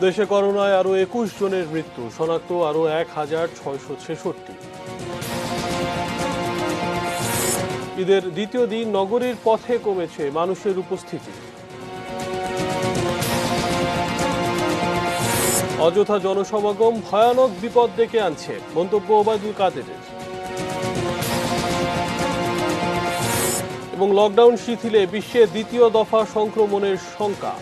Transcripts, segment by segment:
দেশে করোনায় আরও 21 জনের মৃত্যু, শনাক্ত আরও 1,666। ঈদের দ্বিতীয় দিন নগরীর পথে কমেছে মানুষের উপস্থিতি। অযথা জনসমাগম ভয়ানক বিপদ ডেকে আনছে, মন্তব্য ওবায়দুল কাদেরের। এবং লকডাউন শিথিলে বিশ্বে দ্বিতীয় দফা সংক্রমণের শঙ্কা।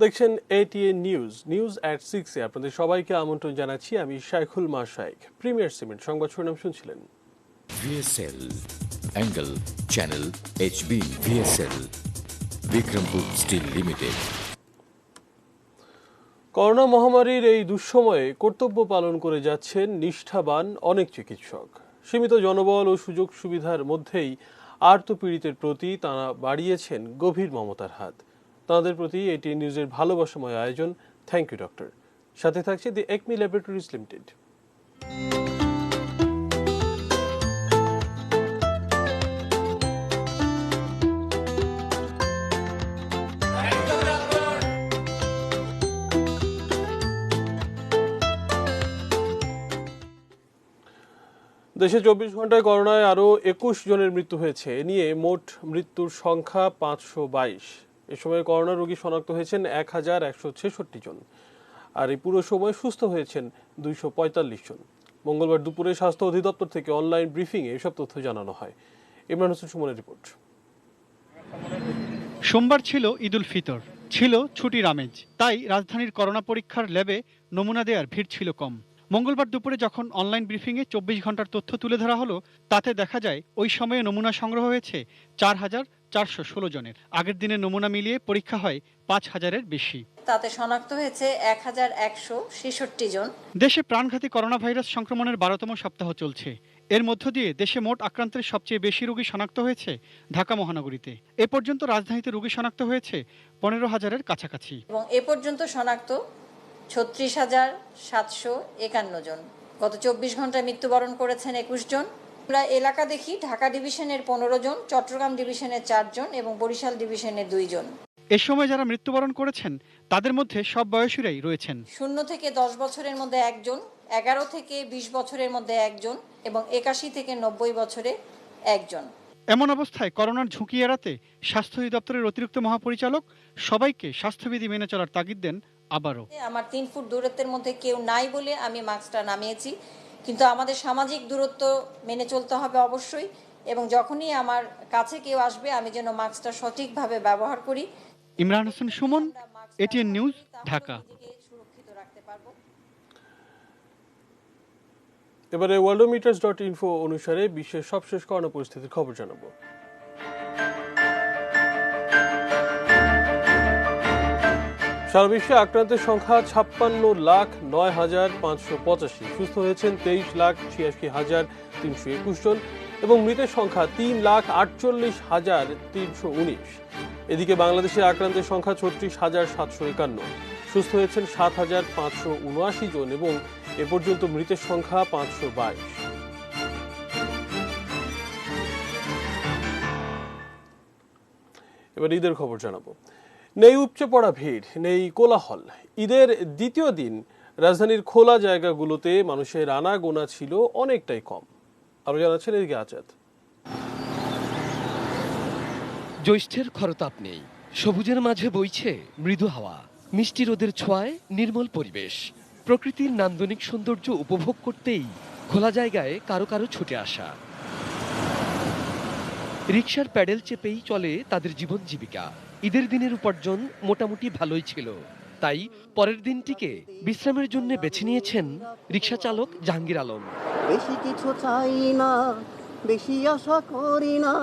দেখছেন ATN নিউজ অ্যাট 6-এ আপনাদের সবাইকে আমন্ত্রণ জানাচ্ছি। আমি শাইখুল মাশায়েক। প্রিমিয়ার সিমেন্ট সংবাদ শিরোনাম শুনছিলেন। VSL angle channel HB VSL Bikrampur steel limited. Corona মহামারীর এই দুঃসময়ে কর্তব্য পালন করে যাচ্ছেন নিষ্ঠাবান অনেক চিকিৎসক। সীমিত জনবল ও সুযোগ সুবিধার মধ্যেই আর্তপীড়িতের প্রতি তাঁরা বাড়িয়েছেন গভীর মমতার হাত। তাঁদের প্রতি ATN নিউজের ভালোবাসাময় আয়োজন থ্যাংক ইউ ডক্টর। সাথে থাকছে দি একমি ল্যাবরেটরিজ লিমিটেড। দেশে 24 ঘন্টায় করোনায় আরও 21 জনের মৃত্যু হয়েছে। এ নিয়ে মোট মৃত্যুর সংখ্যা 522। এ সময় করোনা রোগী শনাক্ত হয়েছেন 1,166 জন। আর এই পুরো সময় সুস্থ হয়েছেন 245 জন। মঙ্গলবার দুপুরে স্বাস্থ্য অধিদপ্তর থেকে অনলাইন ব্রিফিংয়ে এসব তথ্য জানানো হয়। ইমরান হোসেন সুমনের রিপোর্ট। সোমবার ছিল ঈদুল ফিতর, ছিল ছুটির আমেজ। তাই রাজধানীর করোনা পরীক্ষার ল্যাবে নমুনা দেওয়ার ভিড় ছিল কম। মঙ্গলবার দুপুরে যখন অনলাইন ব্রিফিংয়ে 24 ঘন্টার তথ্য তুলে ধরা হলো, তাতে দেখা যায় ওই সময়ে নমুনা সংগ্রহ হয়েছে 4,416 জনের। আগের দিনের নমুনা মিলিয়ে পরীক্ষা হয় 5,000-এর বেশি। তাতে শনাক্ত হয়েছে 1,166 জন। দেশে প্রাণঘাতী করোনা ভাইরাস সংক্রমণের 12তম সপ্তাহ চলছে। এর মধ্য দিয়ে দেশে মোট আক্রান্তের সবচেয়ে বেশি রোগী শনাক্ত হয়েছে ঢাকা মহানগরীতে। এ পর্যন্ত রাজধানীতে রোগী শনাক্ত হয়েছে 15,000-এর কাছাকাছি। এবং এ পর্যন্ত শনাক্ত 36,751 জন। গত 24 ঘন্টায় মৃত্যুবরণ করেছেন 21 জন। আমরা এলাকা দেখি ঢাকা ডিভিশনের 15 জন, চট্টগ্রাম ডিভিশনের 4 জন এবং বরিশাল ডিভিশনের 2 জন। এ সময় যারা মৃত্যুবরণ করেছেন তাদের মধ্যে সব বয়সীরাই রয়েছেন। 0 থেকে 10 বছরের মধ্যে 1 জন, 11 থেকে 20 বছরের মধ্যে 1 জন এবং 81 থেকে 90 বছরে 1 জন। এমন অবস্থায় করোনার ঝুঁকি এড়াতে স্বাস্থ্য অধিদপ্তরের অতিরিক্ত মহাপরিচালক সবাইকে স্বাস্থ্যবিধি মেনে চলার তাগিদ দেন। আবারও আমার 3 ফুট দূরত্বের মধ্যে কেউ নাই বলে আমি মাস্কটা নামিয়েছি, কিন্তু আমাদের সামাজিক দূরত্ব মেনে চলতে হবে অবশ্যই। এবং যখনই আমার কাছে কেউ আসবে আমি যেন মাস্কটা সঠিকভাবে ব্যবহার করি। Imran Hossain Suman, ATN news, Dhaka. সুরক্ষিত রাখতে পারবো। এবারে worldometers.info অনুসারে বিশ্বের সবশেষ করোনা পরিস্থিতির খবর জানাবো। সারা বিশ্বে আক্রান্তের সংখ্যা 56,09,585। সুস্থ হয়েছেন 23,86,321 জন এবং মৃতের সংখ্যা 3,48,319। এদিকে বাংলাদেশে আক্রান্তের সংখ্যা 36,751। সুস্থ হয়েছেন 7,579 জন এবং এ পর্যন্ত মৃতের সংখ্যা 522। এবার ঈদের খবর জানাবো। নেই উপচে পড়া ভিড়, নেই কোলাহল। ঈদের দ্বিতীয় দিন রাজধানীর খোলা জায়গাগুলোতে মানুষের আনাগোনা ছিল অনেকটাই কম। আরো জানাচ্ছেন এদিকে আজাদ। জ্যৈষ্ঠের খরতাপ নেই, সবুজের মাঝে বইছে মৃদু হাওয়া, মিষ্টি রোদের ছোঁয়ায় নির্মল পরিবেশ। প্রকৃতির নান্দনিক সৌন্দর্য উপভোগ করতেই খোলা জায়গায় কারো কারো ছুটে আসা। রিকশার প্যাডেল চেপেই চলে তাদের জীবন জীবিকা। ঈদের দিনের উপার্জন মোটামুটি ভালোই ছিল, তাই পরের দিনটিকে বিশ্রামের জন্য বেছে নিয়েছেন রিকশা চালক জাহাঙ্গীর আলম। বেশি কিছু চাই না, বেশি আশা করি না,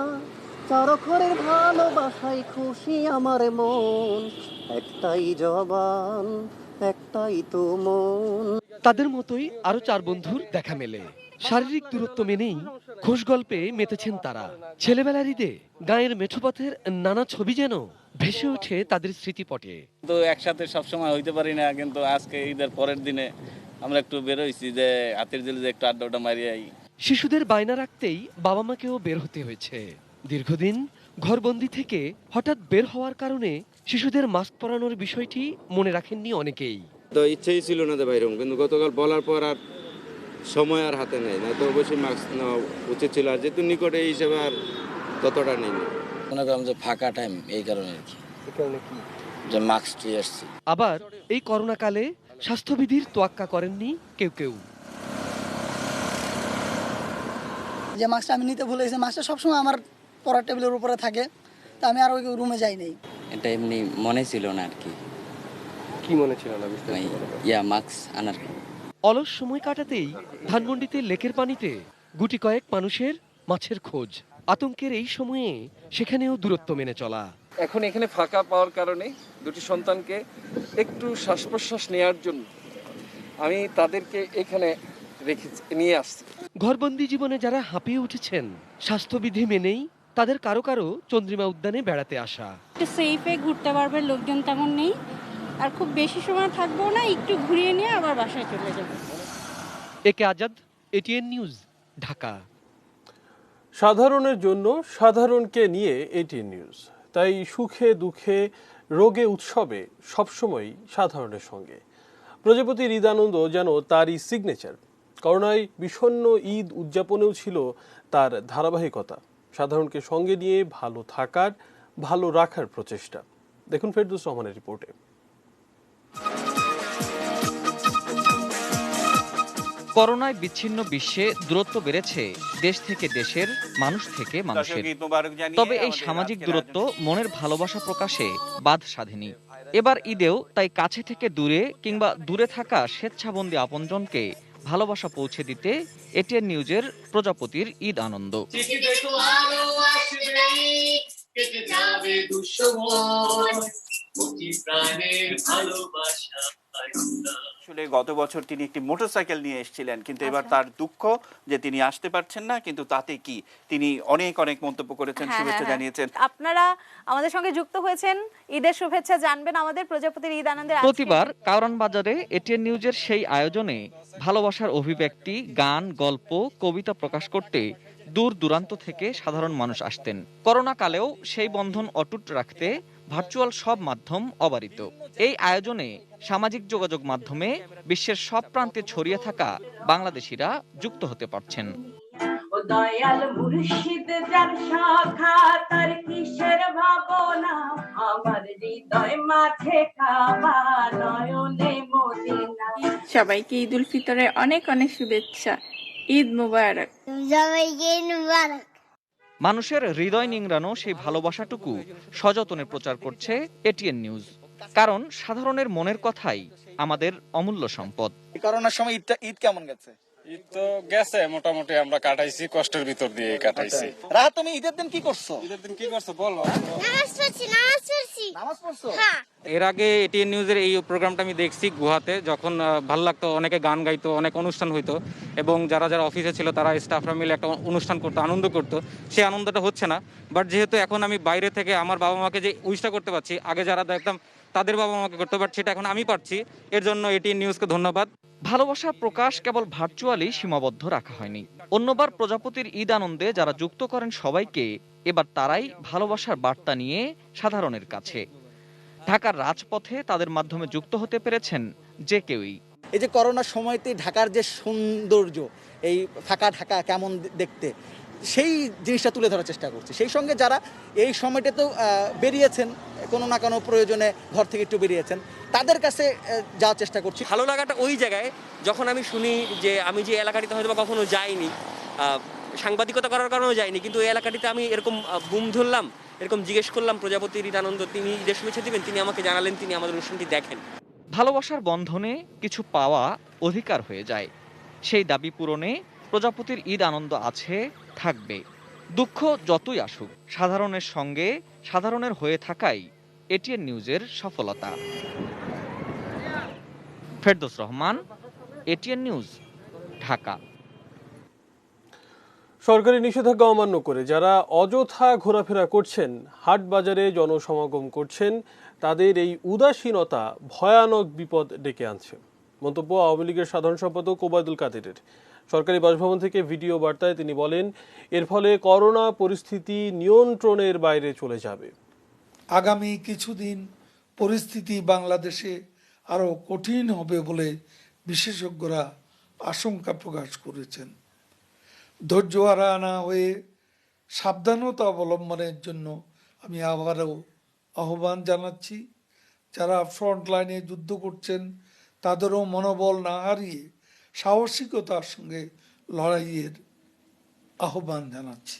চারখরের ভালোবাসায় খুশি আমার মন, একটাই জবান, একটাই তো মন। তাদের মতোই আরো 4 বন্ধুর দেখা মেলে। শারীরিক দূরত্ব মেনেই খোশ গল্পে মেতেছেন তারা। ছেলেবেলার ঈদে গায়ের মেঠোপথের নানা ছবি যেন ভেসে ওঠে তাদের স্মৃতিপটে। তো একসাথে সবসময় হইতে পারি না, কিন্তু আজকে ঈদের পরের দিনে আমরা একটু বেরোইছি যে হাতের জেলে যে একটু আড্ডা মারিয়াই। শিশুদের বায়না রাখতেই বাবা মাকেও বের হতে হয়েছে। দীর্ঘদিন ঘরবন্দি থেকে হঠাৎ বের হওয়ার কারণে শিশুদের মাস্ক পরানোর বিষয়টি মনে রাখেননি অনেকেই। তো ইচ্ছেই ছিল না যে বাইরে, কিন্তু গতকাল বলার পর আর সময় আর হাতে নেই, না তো অবশ্যই মাস্ক নেওয়া উচিত ছিল। আর যেহেতু নিকটে এই হিসেবে আর ততটা নেই। মনে করলাম যে ফাঁকা টাইম, এই কারণে আর কি, যে মাস্ক দিয়ে আসছি। আবার এই করোনাকালে স্বাস্থ্যবিধির তোয়াক্কা করেননি কেউ কেউ। যে মাস্কটা আমি নিতে ভুলে গেছি, মাস্কটা সবসময় আমার পড়ার টেবিলের উপরে থাকে, তা আমি আর ওই রুমে যাই নাই। এটা এমনি মনে ছিল না আর কি। কি মনে ছিল না মাস্ক আনার। অলস সময় কাটাতেই ধানমন্ডিতে লেকের পানিতে গুটি কয়েক মানুষের মাছের খোঁজ। আতঙ্কের এই সময়ে সেখানেও দূরত্ব মেনে চলা। এখন এখানে ফাঁকা পাওয়ার কারণে দুটি সন্তানকে একটু শ্বাস প্রশ্বাস নেওয়ার জন্য আমি তাদেরকে এখানে রেখে নিয়ে আসছি। ঘরবন্দি জীবনে যারা হাঁপিয়ে উঠেছেন, স্বাস্থ্যবিধি মেনেই তাদের কারো কারো চন্দ্রিমা উদ্যানে বেড়াতে আসা। একটু সেফে ঘুরতে পারবে, লোকজন তেমন নেই, আর খুব বেশি সময় থাকবো না, একটু ঘুরিয়ে নিয়ে আবার বাসায় চলে যাবো। একে আজাদ, এটিএন নিউজ, ঢাকা। সাধারণের জন্য সাধারণকে নিয়ে এটিএন নিউজ। তাই সুখে দুঃখে রোগে উৎসবে সবসময় সাধারণের সঙ্গে। প্রজাপতির ঈদ আনন্দ যেন তারই সিগনেচার। করোনায় বিষণ্ণ ঈদ উদযাপনেও ছিল তার ধারাবাহিকতা। সাধারণকে সঙ্গে নিয়ে ভালো থাকার, ভালো রাখার প্রচেষ্টা। দেখুন ফেরদৌস রহমানের রিপোর্টে। করোনায় বিচ্ছিন্ন বিশ্বে দূরত্ব বেড়েছে দেশ থেকে দেশের, মানুষ থেকে মানুষের। তবে এই সামাজিক দূরত্ব মনের ভালোবাসা প্রকাশে বাধ সাধেনি। এবার ঈদেও তাই কাছে থেকে দূরে কিংবা দূরে থাকা স্বেচ্ছাবন্দী আপনজনকে ভালোবাসা পৌঁছে দিতে এটিএন নিউজের প্রজাপতির ঈদ আনন্দ। আসলে গত বছর তিনি একটি মোটরসাইকেল নিয়ে এসেছিলেন, কিন্তু এবার তার দুঃখ যে তিনি আসতে পারছেন না, কিন্তু তাতে কি তিনি অনেক অনেক মন্তব্য করেছেন, শুভেচ্ছা জানিয়েছেন। আপনারা আমাদের সঙ্গে যুক্ত হয়েছেন, ঈদের শুভেচ্ছা জানবেন আমাদের প্রজাপতির ঈদ আনন্দের। প্রতিবার কারওয়ান বাজারে এটিএন নিউজের সেই আয়োজনে ভালোবাসার অভিব্যক্তি, গান, গল্প, কবিতা প্রকাশ করতে দূর দূরান্ত থেকে সাধারণ মানুষ আসতেন। করোনা কালেও সেই বন্ধন অটুট রাখতে ভার্চুয়াল সব মাধ্যম অবারিত। এই আয়োজনে সামাজিক যোগাযোগ মাধ্যমে বিশ্বের সব প্রান্তে ছড়িয়ে থাকা বাংলাদেশিরা যুক্ত হতে পারছেন। সবাইকে ঈদ উল ফিতরের অনেক অনেক শুভেচ্ছা। ঈদ মুবারক। মানুষের হৃদয় নিংড়ানো সেই ভালোবাসাটুকু সযত্নে প্রচার করছে এটিএন নিউজ। কারণ সাধারণের মনের কথাই আমাদের অমূল্য সম্পদ। করোনার সময় ঈদ কেমন গেছে? ঈদ তো গেছে মোটামুটি, আমরা কাটাইছি, কষ্টের ভিতর দিয়ে কাটাইছি। রাত তুমি ঈদের দিন কি করছো? ঈদের দিন কি করছো বলো? নামাজ পড়ছো? এর আগে এটিএন নিউজের এই প্রোগ্রামটা আমি দেখছি গুহাতে, যখন ভালো লাগতো, অনেকে গান গাইতো, অনেক অনুষ্ঠান হইতো, এবং যারা যারা অফিসে ছিল তারা স্টাফরা মিলে একটা অনুষ্ঠান করতো, আনন্দ করতো। সেই আনন্দটা হচ্ছে না। বাট যেহেতু এখন আমি বাইরে থেকে আমার বাবা মাকে যে উইশটা করতে পারছি, আগে যারা দেখতাম তাদের বাবা মাকে করতে পারছি, সেটা এখন আমি পারছি। এর জন্য এটিএন নিউজকে ধন্যবাদ। ভালোবাসার প্রকাশ কেবল ভার্চুয়ালি সীমাবদ্ধ রাখা হয়নি। অন্যবার প্রজাপতির ঈদ আনন্দে যারা যুক্ত করেন সবাইকে, এবার তারাই ভালোবাসার বার্তা নিয়ে সাধারণের কাছে। ঢাকার রাজপথে তাদের মাধ্যমে যুক্ত হতে পেরেছেন যে কেউই। এই যে করোনার সময়তে ঢাকার যে সৌন্দর্য, এই ফাঁকা ঢাকা কেমন দেখতে, সেই জিনিসটা তুলে ধরার চেষ্টা করছি। সেই সঙ্গে যারা এই সময়টাতেও বেরিয়েছেন, কোনো না কোনো প্রয়োজনে ঘর থেকে একটু বেরিয়েছেন, তাদের কাছে যাওয়ার চেষ্টা করছি। ভালো লাগাটা ওই জায়গায় যখন আমি শুনি যে আমি যে এলাকাটিতে হয়তো কখনো যাইনি, সাংবাদিকতা করার কারণেও যাইনি, কিন্তু ওই এলাকাটিতে আমি এরকম বুম ধরলাম, এরকম জিজ্ঞেস করলাম প্রজাপতির ঈদ আনন্দ, তিনি ঈদের শুভেচ্ছা দিবেন, তিনি আমাকে জানালেন তিনি আমাদের অনুষ্ঠানটি দেখেন। ভালোবাসার বন্ধনে কিছু পাওয়া অধিকার হয়ে যায়। সেই দাবি পূরণে প্রজাপতির ঈদ আনন্দ আছে, থাকবে। দুঃখ যতই আসুক, সাধারণের সঙ্গে সাধারণের হয়ে থাকাই এটিএন নিউজের সফলতা। Ferdous Rahman, ATN news, Dhaka. সরকারি নিষেধাজ্ঞা অমান্য করে যারা অযথা ঘোরাফেরা করছেন, হাট বাজারে জনসমাগম করছেন, তাদের এই উদাসীনতা ভয়ানক বিপদ ডেকে আনছে। মন্তব্য আওয়ামী লীগের সাধারণ সম্পাদক ওবায়দুল কাদেরের। সরকারি বাসভবন থেকে ভিডিও বার্তায় তিনি বলেন, এর ফলে করোনা পরিস্থিতি নিয়ন্ত্রণের বাইরে চলে যাবে। আগামী কিছুদিন পরিস্থিতি বাংলাদেশে আরও কঠিন হবে বলে বিশেষজ্ঞরা আশঙ্কা প্রকাশ করেছেন। ধৈর্য হারা না হয়ে সাবধানতা অবলম্বনের জন্য আমি আবারও আহ্বান জানাচ্ছি। যারা ফ্রন্ট লাইনে যুদ্ধ করছেন তাদেরও মনোবল না হারিয়ে সাহসিকতার সঙ্গে লড়াইয়ের আহ্বান জানাচ্ছি।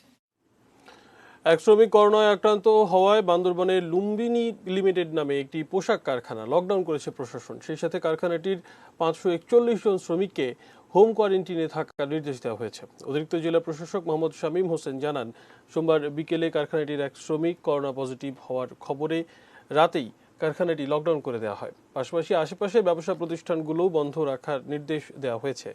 এক শ্রমিক করোনায় আক্রান্ত হওয়ায় বান্দরবানের লুম্বিনী লিমিটেড নামে একটি পোশাক কারখানা লকডাউন করেছে প্রশাসন। সেই সাথে কারখানাটির 541 জন শ্রমিককে হোম কোয়ারেন্টিনে থাকার নির্দেশ দেওয়া হয়েছে। অতিরিক্ত জেলা প্রশাসক মোহাম্মদ শামীম হোসেন জানান, সোমবার বিকেলে কারখানাটির এক শ্রমিক করোনা পজিটিভ হওয়ার খবরে রাতেই কারখানাটি লকডাউন করে দেওয়া হয়। পাশাপাশি আশেপাশে ব্যবসা প্রতিষ্ঠানগুলোও বন্ধ রাখার নির্দেশ দেওয়া হয়েছে।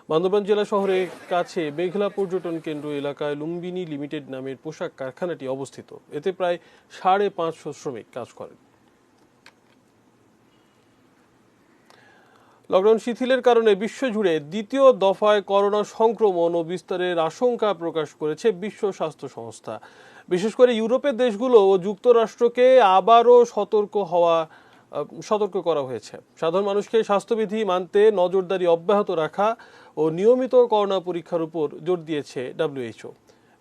বান্দরবান জেলা শহরের কাছে মেঘলা পর্যটন কেন্দ্র এলাকায় লুম্বিনী লিমিটেড নামের পোশাক কারখানাটি অবস্থিত। এতে প্রায় 550 শ্রমিক কাজ করেন। লকডাউন শিথিলের কারণে বিশ্বজুড়ে দ্বিতীয় দফায় করোনা সংক্রমণ ও বিস্তারের আশঙ্কা প্রকাশ করেছে বিশ্ব স্বাস্থ্য সংস্থা। বিশেষ করে ইউরোপের দেশগুলো ও যুক্তরাষ্ট্রকে আবারও সতর্ক করা হয়েছে। সাধারণ মানুষকে স্বাস্থ্যবিধি মানতে নজরদারি অব্যাহত রাখা ও নিয়মিত করোনা পরীক্ষার উপর জোর দিয়েছে WHO।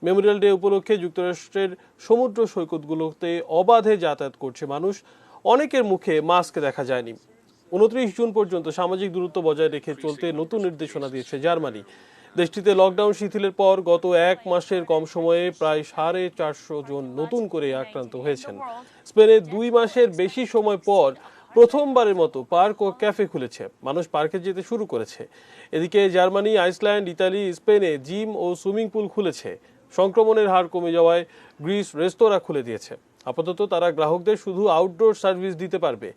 মেমোরিয়াল ডে উপলক্ষে যুক্তরাষ্ট্রের সমুদ্র সৈকতগুলোতে অবাধে যাতায়াত করছে মানুষ। অনেকের মুখে মাস্ক দেখা যায়নি। 29 জুন পর্যন্ত সামাজিক দূরত্ব বজায় রেখে চলতে নতুন নির্দেশনা দিয়েছে জার্মানি। দেশটিতে লকডাউন শিথিলের পর গত এক মাসের কম সময়ে প্রায় 450 জন নতুন করে আক্রান্ত হয়েছেন। স্পেনে 2 মাসের বেশি সময় পর প্রথমবারের মতো পার্ক ও ক্যাফে খুলেছে। মানুষ পার্কে যেতে শুরু করেছে। এদিকে জার্মানি, আইসল্যান্ড, ইতালি, স্পেনে জিম ও সুইমিং পুল খুলেছে। সংক্রমণের হার কমে যাওয়ায় গ্রিস রেস্তোরাঁ খুলে দিয়েছে। আপাতত তারা গ্রাহকদের শুধু আউটডোর সার্ভিস দিতে পারবে।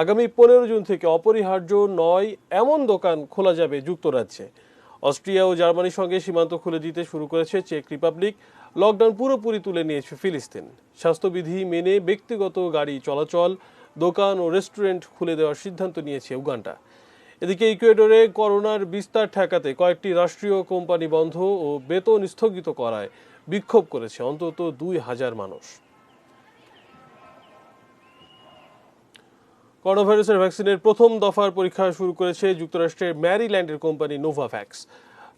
আগামী 15 জুন থেকে অপরিহার্য নয় এমন দোকান খোলা যাবে যুক্তরাজ্যে। অস্ট্রিয়া ও জার্মানির সঙ্গে সীমান্ত খুলে দিতে শুরু করেছে চেক রিপাবলিক। লকডাউন পুরোপুরি তুলে নিয়েছে ফিলিস্তিন। স্বাস্থ্যবিধি মেনে ব্যক্তিগত গাড়ি চলাচল, দোকান ও রেস্টুরেন্ট খুলে দেওয়ার সিদ্ধান্ত নিয়েছে উগান্ডা। এদিকে ইকুয়েডরে করোনার বিস্তার ঠেকাতে কয়েকটি রাষ্ট্রীয় কোম্পানি বন্ধ ও বেতন স্থগিত করায় বিক্ষোভ করেছে অন্তত 2000 মানুষ। করোনা ভাইরাসের ভ্যাকসিনের প্রথম দফার পরীক্ষা শুরু করেছে যুক্তরাষ্ট্রের ম্যারিল্যান্ডের কোম্পানি নোভাভ্যাক্স।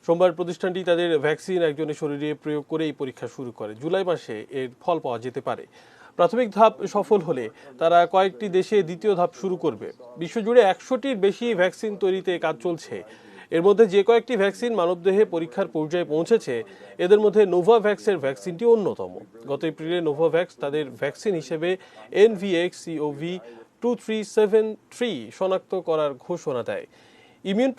সোমবার প্রতিষ্ঠানটি তাদের ভ্যাকসিন একজনের শরীরে প্রয়োগ করে এই পরীক্ষা শুরু করে। জুলাই মাসে এর ফল পাওয়া যেতে পারে। প্রাথমিক ধাপ সফল হলে তারা কয়েকটি দেশে দ্বিতীয় ধাপ শুরু করবে। বিশ্বজুড়ে 100টির বেশি ভ্যাকসিন তৈরিতে কাজ চলছে। এর মধ্যে যে কয়েকটি ভ্যাকসিন মানবদেহে পরীক্ষার পর্যায়ে পৌঁছেছে, এদের মধ্যে নোভাভ্যাক্সের ভ্যাকসিনটি অন্যতম। গত এপ্রিলে নোভাভ্যাক্স তাদের ভ্যাকসিন হিসেবে NVX-CoV2373 শনাক্ত করার ঘোষণা দেয়। ইমিউন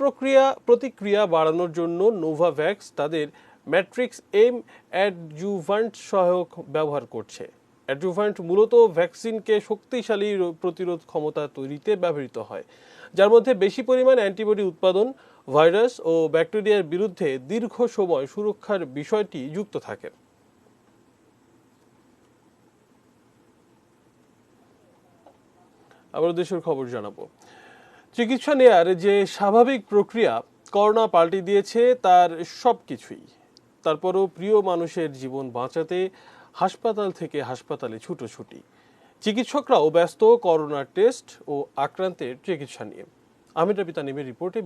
প্রতিক্রিয়া বাড়ানোর জন্য নোভাভ্যাক্স তাদের ম্যাট্রিক্স এম অ্যাডজুভান্ট সহায়ক ব্যবহার করছে। অ্যাডজুভান্ট মূলত ভ্যাকসিনকে শক্তিশালী প্রতিরোধ ক্ষমতা তৈরিতে ব্যবহৃত হয়, যার মধ্যে বেশি পরিমাণ অ্যান্টিবডি উৎপাদন, ভাইরাস ও ব্যাকটেরিয়ার বিরুদ্ধে দীর্ঘ সময় সুরক্ষার বিষয়টি যুক্ত থাকে। আবার দেশের খবর জানাবো। চিকিৎসা নেয়ার যে স্বাভাবিক প্রক্রিয়া করোনা পাল্টে দিয়েছে তার সবকিছুই। তারপরও প্রিয় মানুষের জীবন বাঁচাতে হাসপাতাল থেকে হাসপাতালে ছুটোছুটি। চিকিৎসকরাও ব্যস্ত করোনা টেস্ট ও আক্রান্তের চিকিৎসা নিয়ে। আমির রাবি তানিমের রিপোর্টে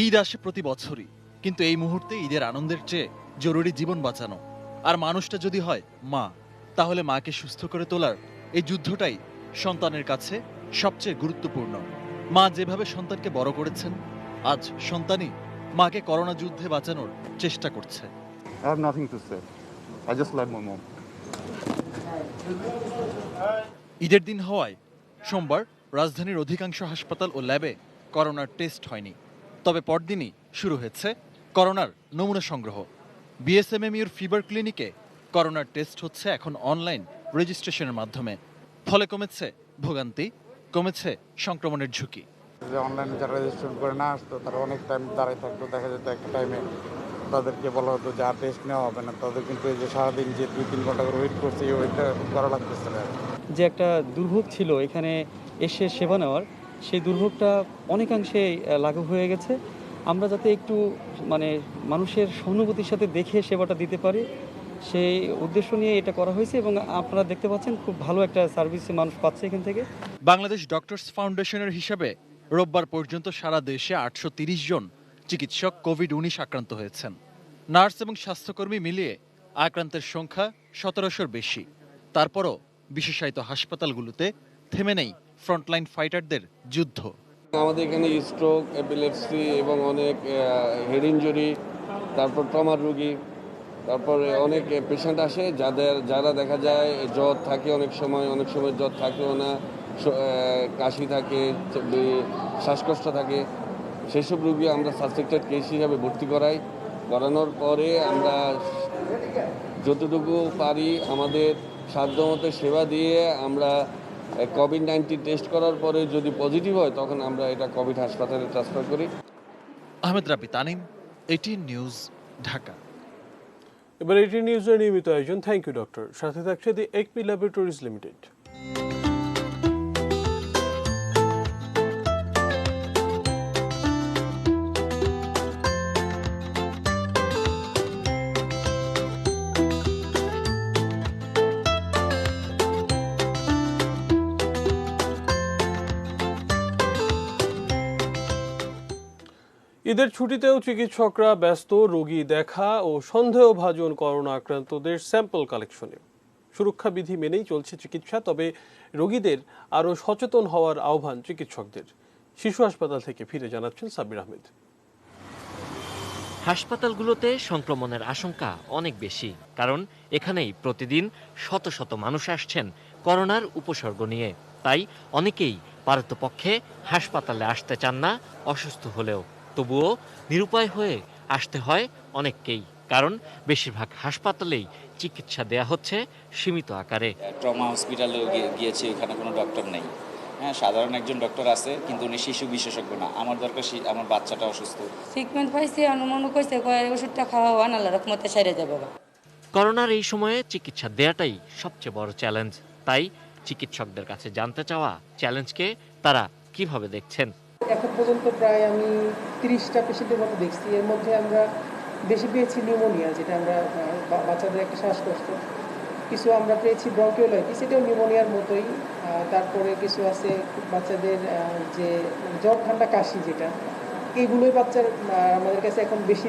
ঈদ আসে প্রতি বছরই, কিন্তু এই মুহূর্তে ঈদের আনন্দের চেয়ে জরুরি জীবন বাঁচানো। আর মানুষটা যদি হয় মা, তাহলে মাকে সুস্থ করে তোলার এই যুদ্ধটাই সন্তানের কাছে সবচেয়ে গুরুত্বপূর্ণ। মা যেভাবে সন্তানকে বড় করেছেন, আজ সন্তানই মাকে করোনা যুদ্ধে বাঁচানোর চেষ্টা করছে। I have nothing to say. I just love my mom. ঈদের দিন হওয়ায় সোমবার রাজধানীর অধিকাংশ হাসপাতাল ও ল্যাবে করোনার টেস্ট হয়নি। তবে পরদিনই শুরু হয়েছে করোনার নমুনা সংগ্রহ। বিএসএমএমইউর ফিভার ক্লিনিকে করোনার টেস্ট হচ্ছে এখন অনলাইন রেজিস্ট্রেশনের মাধ্যমে। ফলে কমেছে ভোগান্তি, কমেছে সংক্রমণের ঝুঁকি। যে অনলাইনে যারা রেজিস্ট্রেশন করে না আসতো তারা অনেক টাইম দাঁড়ায় থাকতো, দেখা যেত একটা টাইমে তাদেরকে বলা হতো যে আর টেস্ট নেওয়া হবে না। তাদের কিন্তু এই যে সারাদিন যে 2-3 ঘন্টা করে ওয়েট করছে, এই ওয়েটটা করা লাগতেছে না। যে একটা দুর্ভোগ ছিল এখানে এসে সেবা নেওয়ার, সেই দুর্ভোগটা অনেকাংশে লাঘব হয়ে গেছে। আমরা যাতে একটু মানুষের সহানুভূতির সাথে দেখে সেবাটা দিতে পারি, সেই উদ্দেশ্য নিয়ে এটা করা হয়েছে এবং আপনারা দেখতে পাচ্ছেন খুব ভালো একটা সার্ভিস মানুষ পাচ্ছে এখান থেকে। বাংলাদেশ ডক্টরস ফাউন্ডেশনের হিসাবে রোববার পর্যন্ত সারা দেশে 830 জন চিকিৎসক কোভিড-19 আক্রান্ত হয়েছেন। নার্স এবং স্বাস্থ্যকর্মী মিলিয়ে আক্রান্তের সংখ্যা 1700-র বেশি। তারপরও বিশেষায়িত হাসপাতালগুলোতে থেমে নেই ফ্রন্টলাইন ফাইটারদের যুদ্ধ। আমাদের এখানে স্ট্রোক, এপিলেপসি এবং অনেক হেড ইনজুরি, তারপর ট্রমার রোগী, তারপরে অনেক পেশেন্ট আসে যারা দেখা যায় জ্বর থাকে, অনেক সময় জ্বর থাকেও না, কাশি থাকে, শ্বাসকষ্ট থাকে। সেসব রোগী আমরা সাসপেক্টেড কেস হিসাবে ভর্তি করানোর পরে আমরা যতটুকু পারি আমাদের সাধ্যমতো সেবা দিয়ে আমরা কোভিড-19 টেস্ট করার পরে যদি পজিটিভ হয় তখন আমরা এটা কোভিড হাসপাতালে ট্রান্সফার করি। আহমেদ রাব্বি তানিম, এটিএন নিউজ, ঢাকা। এবার এটিএন নিউজের নিয়মিত আয়োজন থ্যাংক ইউ ডক্টর, সাথে থাকছে দি একমি ল্যাবরেটরিজ লিমিটেড। ঈদের ছুটিতেও চিকিৎসকরা ব্যস্ত রোগী দেখা ও সন্দেহভাজন করোনা আক্রান্তদের স্যাম্পল কালেকশনে। সুরক্ষা বিধি মেনেই চলছে চিকিৎসা, তবে রোগীদের আরও সচেতন হওয়ার আহ্বান চিকিৎসকদের। শিশু হাসপাতাল থেকে ফিরে জানাচ্ছেন সাব্বির আহমেদ। হাসপাতালগুলোতে সংক্রমণের আশঙ্কা অনেক বেশি, কারণ এখানেই প্রতিদিন শত শত মানুষ আসছেন করোনার উপসর্গ নিয়ে। তাই অনেকেই পারতপক্ষে হাসপাতালে আসতে চান না অসুস্থ হলেও। তবুও নিরুপায় হয়ে আসতে হয় অনেককেই, কারণ বেশিরভাগ হাসপাতালেই চিকিৎসা দেয়া হচ্ছে সীমিত আকারে। ট্রমা হসপিটালে গিয়েছি, ওখানে কোনো ডক্টর নেই। হ্যাঁ, সাধারণ একজন ডক্টর আছে, কিন্তু উনি শিশু বিশেষজ্ঞ না। আমার দরকার আমার বাচ্চাটা অসুস্থ। ট্রিটমেন্ট পাইছি, অনুমান কইছে ওষুধটা খাওয়া আল্লাহর রহমতে সেরে যাবে। করোনার এই সময়ে চিকিৎসা দেয়াটাই সবচেয়ে বড় চ্যালেঞ্জ। তাই চিকিৎসকদের কাছে জানতে চাওয়া চ্যালেঞ্জকে তারা কিভাবে দেখছেন। এখন পর্যন্ত প্রায় আমি 30টা পেশেন্টের মতো দেখছি। এর মধ্যে আমরা বেশি পেয়েছি নিউমোনিয়া, যেটা আমরা বাচ্চাদের একটা শ্বাসকষ্ট। কিছু আমরা পেয়েছি ব্রঙ্কিওলাইটিস, এটাও নিউমোনিয়ার মতোই। তারপরে কিছু আছে বাচ্চাদের যে জ্বর, ঠান্ডা, কাশি, যেটা এইগুলোই বাচ্চার আমাদের কাছে এখন বেশি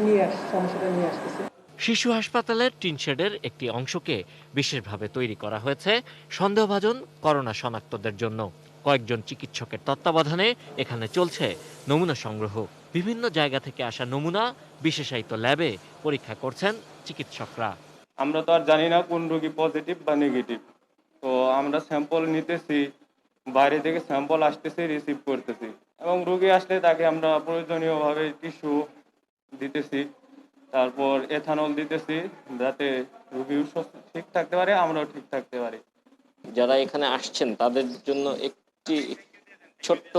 সমস্যাটা নিয়ে আসতেছে। শিশু হাসপাতালের টিন শেডের একটি অংশকে বিশেষভাবে তৈরি করা হয়েছে সন্দেহভাজন করোনা শনাক্তদের জন্য। কয়েকজন চিকিৎসকের তত্ত্বাবধানে এখানে চলছে নমুনা সংগ্রহ। বিভিন্ন জায়গা থেকে আসা নমুনা বিশেষায়িত ল্যাবে পরীক্ষা করছেন চিকিৎসকরা। আমরা তো আর জানি না কোন রোগী পজিটিভ বা নেগেটিভ, তো আমরা স্যাম্পল নিতেছি, বাইরে থেকে স্যাম্পল আসতেছে, রিসিভ করতেছি, এবং রোগী আসলে তাকে আমরা প্রয়োজনীয়ভাবে টিস্যু দিতেছি, তারপর এথানল দিতেছি, যাতে রোগী ঠিক থাকতে পারে, আমরাও ঠিক থাকতে পারি। যারা এখানে আসছেন তাদের জন্য একটি ছোট্ট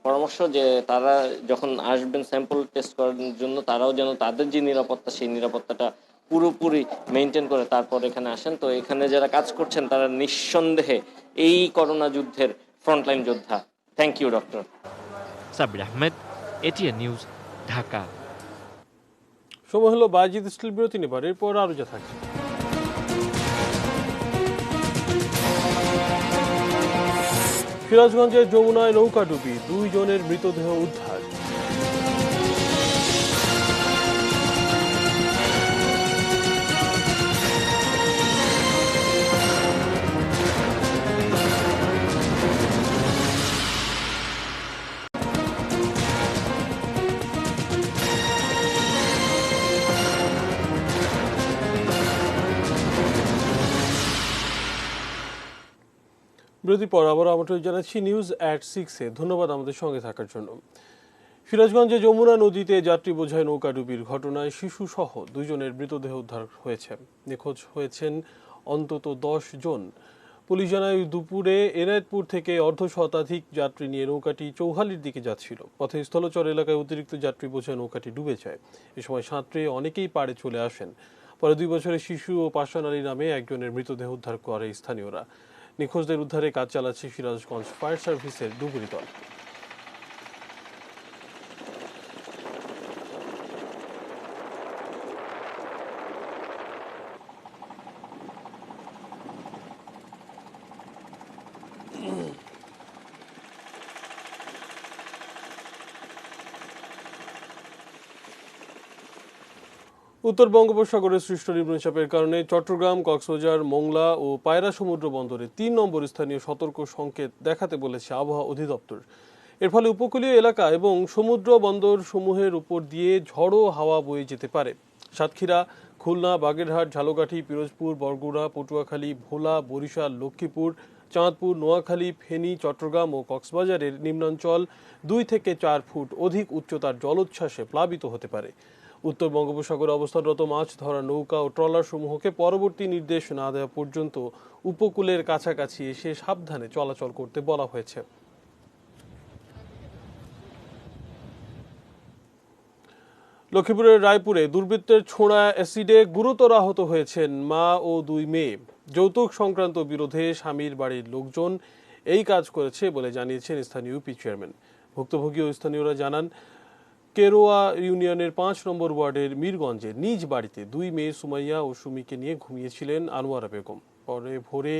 পরামর্শ, যে তারা যখন আসবেন স্যাম্পল টেস্ট করার জন্য, তারাও যেন তাদের যে নিরাপত্তা, সেই নিরাপত্তাটা পুরোপুরি মেনটেন করে তারপর এখানে আসেন। তো এখানে যারা কাজ করছেন তারা নিঃসন্দেহে এই করোনা যুদ্ধের ফ্রন্টলাইন যোদ্ধা। Thank you doctor. Sabbir Ahmed, ATN news, Dhaka. সময় হলো বাজিদ স্টিল বিরতি নেবার, এরপর আরো যা থাকছে। সিরাজগঞ্জের যমুনায় নৌকাডুবি, 2 জনের মৃতদেহ উদ্ধার। বিরতির পর আবার আমন্ত্রণ জানাচ্ছি News@6-এ। ধন্যবাদ আমাদের সঙ্গে থাকার জন্য। সিরাজগঞ্জে যমুনা নদীতে যাত্রী বোঝাই নৌকাডুবির ঘটনায় শিশুসহ 2 জনের মৃতদেহ উদ্ধার হয়েছে। নিখোঁজ হয়েছেন অন্তত 10 জন। পুলিশ জানায় দুপুরে এনায়েতপুর থেকে অর্ধশতাধিক যাত্রী নিয়ে নৌকাটি চৌহালির দিকে যাচ্ছিল। পথে স্থলচর এলাকায় অতিরিক্ত যাত্রী বোঝাই নৌকাটি ডুবে যায়। এ সময় সাঁতরে অনেকেই পাড়ে চলে আসেন। পরে 2 বছরের শিশু ও পাশান আলী নামে একজনের মৃতদেহ উদ্ধার করে স্থানীয়রা। নিখোঁজদের উদ্ধারে কাজ চালাচ্ছে সিরাজগঞ্জ ফায়ার সার্ভিসের ডুবুরি দল। উত্তর বঙ্গোপসাগরে সৃষ্ট নিম্নচাপের কারণে চট্টগ্রাম, কক্সবাজার, মোংলা ও পায়রা সমুদ্র বন্দরে 3 নম্বর স্থানীয় সতর্ক সংকেত দেখাতে বলেছে আবহাওয়া অধিদপ্তর। এর ফলে উপকূলীয় এলাকা এবং সমুদ্র বন্দর সমূহের উপর দিয়ে ঝড়ো হাওয়া বয়ে যেতে পারে। সাতক্ষীরা, খুলনা, বাগেরহাট, ঝালকাঠি, পিরোজপুর, বরগুনা, পটুয়াখালী, ভোলা, বরিশাল, লক্ষ্মীপুর, চাঁদপুর, নোয়াখালী, ফেনী, চট্টগ্রাম ও কক্সবাজারের নিম্নাঞ্চল 2 থেকে 4 ফুট অধিক উচ্চতার জলোচ্ছ্বাসে প্লাবিত হতে পারে। উত্তর বঙ্গোপসাগরে অবস্থানরত মাছ ধরা নৌকা ও ট্রলার সমূহকে পরবর্তী নির্দেশ না দেওয়া পর্যন্ত উপকূলের কাছাকাছি এসে সাবধানে চলাচল করতে বলা হয়েছে। লক্ষ্মীপুরের রায়পুরে দুর্বৃত্তের ছোড়া অ্যাসিডে গুরুতর আহত হয়েছেন মা ও 2 মেয়ে। যৌতুক সংক্রান্ত বিরোধে স্বামীর বাড়ির লোকজন এই কাজ করেছে বলে জানিয়েছেন স্থানীয় ইউপি চেয়ারম্যান। ভুক্তভোগী ও স্থানীয়রা জানান, কেরোয়া ইউনিয়নের 5 নম্বর ওয়ার্ডের মীরগঞ্জে নিজ বাড়িতে 2 মেয়ে সুমাইয়া ও সুমিকে নিয়ে ঘুমিয়েছিলেন আনোয়ারা বেগম। পরে ভোরে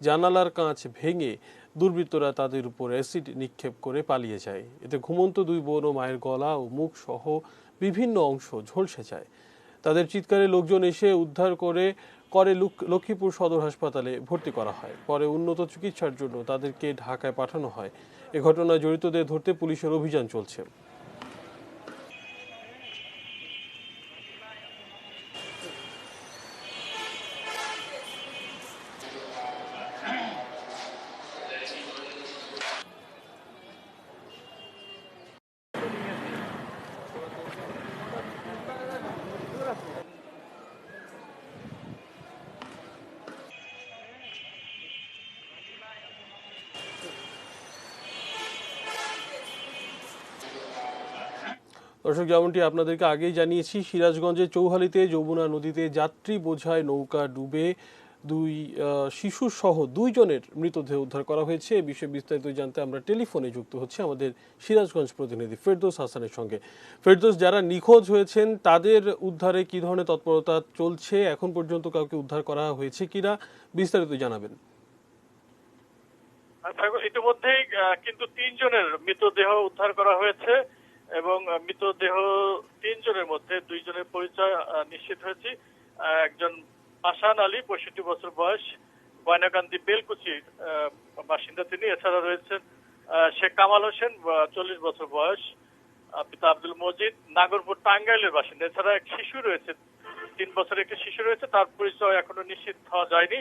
জানালার কাঁচ ভেঙে দুর্বৃত্তরা তাদের উপর অ্যাসিড নিক্ষেপ করে পালিয়ে যায়। এতে ঘুমন্ত 2 বোন ও মায়ের গলা ও মুখ সহ বিভিন্ন অংশ ঝলসে যায়। তাদের চিৎকারে লোকজন এসে উদ্ধার করে লক্ষ্মীপুর সদর হাসপাতালে ভর্তি করা হয়। পরে উন্নত চিকিৎসার জন্য তাদেরকে ঢাকায় পাঠানো হয়। এ ঘটনায় জড়িতদের ধরতে পুলিশের অভিযান চলছে। দর্শক, যেমনটি আপনাদেরকে আগেই জানিয়েছি, সিরাজগঞ্জের চৌহালিতে যমুনা নদীতে যাত্রী বোঝাই নৌকা ডুবে 2 শিশু সহ 2 জনের মৃতদেহ উদ্ধার করা হয়েছে। এ বিষয়ে বিস্তারিত জানতে আমরা টেলিফোনে যুক্ত হচ্ছে আমাদের সিরাজগঞ্জ প্রতিনিধি ফেরদৌস হাসানের সঙ্গে। ফেরদৌস, যারা নিখোঁজ হয়েছেন তাদের উদ্ধারে কি ধরনের তৎপরতা চলছে? এখন পর্যন্ত কাউকে উদ্ধার করা হয়েছে কিনা বিস্তারিত জানাবেন। ইতিমধ্যেই কিন্তু 3 জনের মৃতদেহ উদ্ধার করা হয়েছে এবং মৃতদেহ 3 জনের মধ্যে 2 জনের পরিচয় নিশ্চিত হয়েছে। একজন পাশান আলী, 65 বছর বয়স, গয়নাকান্দি বেলকুচির বাসিন্দা তিনি। এছাড়া রয়েছেন শেখ কামাল হোসেন, 40 বছর বয়স, পিতা আব্দুল মজিদ, নাগরপুর টাঙ্গাইলের বাসিন্দা। এছাড়া এক শিশু রয়েছে, 3 বছরের একটি শিশু রয়েছে, তার পরিচয় এখনো নিশ্চিত হওয়া যায়নি।